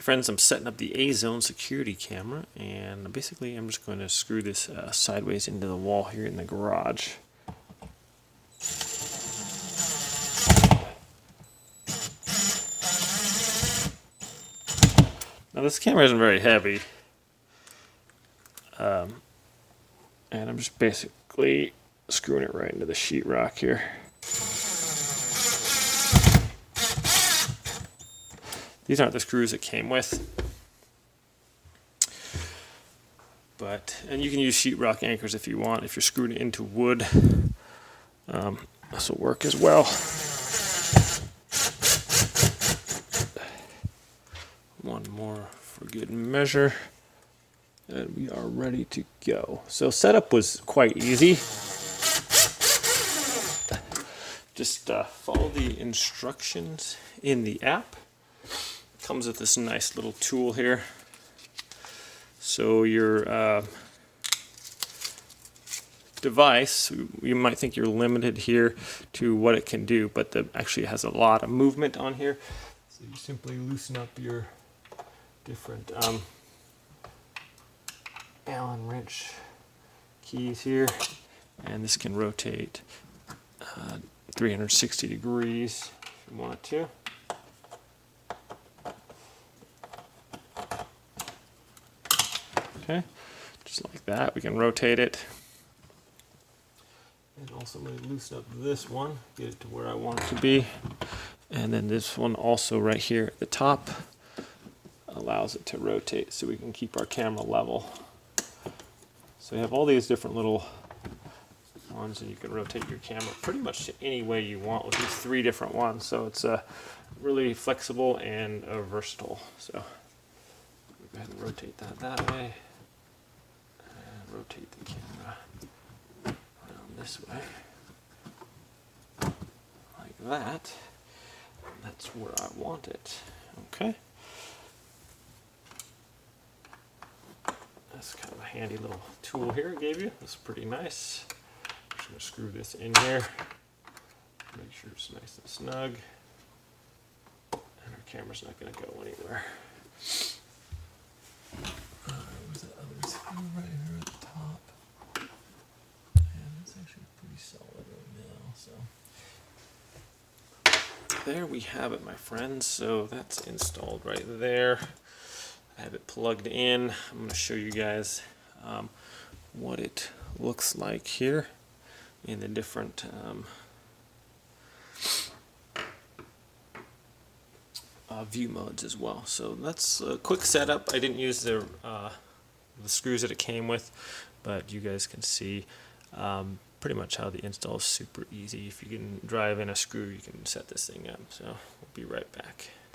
friends, I'm setting up the A-zone security camera, and basically I'm just going to screw this sideways into the wall here in the garage. Now this camera isn't very heavy, and I'm just basically screwing it right into the sheetrock here. These aren't the screws it came with, and you can use sheetrock anchors if you want. If you're screwing it into wood, this will work as well. One more for good measure, and we are ready to go. So setup was quite easy. Just follow the instructions in the app. Comes with this nice little tool here. So your device, you might think you're limited here to what it can do, but actually has a lot of movement on here. So you simply loosen up your different Allen wrench keys here, and this can rotate 360 degrees if you want to. Okay, just like that, we can rotate it. And also I'm going to loosen up this one, get it to where I want it to be. And then this one also right here at the top allows it to rotate so we can keep our camera level. So you have all these different little ones, and you can rotate your camera pretty much any way you want with these 3 different ones. So it's really flexible and versatile. So go ahead and rotate that way. Rotate the camera around this way, like that. That's where I want it. Okay. That's kind of a handy little tool here I gave you. That's pretty nice. I'm just going to screw this in here. Make sure it's nice and snug. And our camera's not going to go anywhere. Where's the other screw? Right here at the top. And it's actually pretty solid right now. So there we have it, my friends. So that's installed right there. I have it plugged in. I'm going to show you guys what it looks like here in the different view modes as well. So that's a quick setup. I didn't use the screws that it came with, but you guys can see pretty much how the install is super easy. If you can drive in a screw, you can set this thing up. So we'll be right back.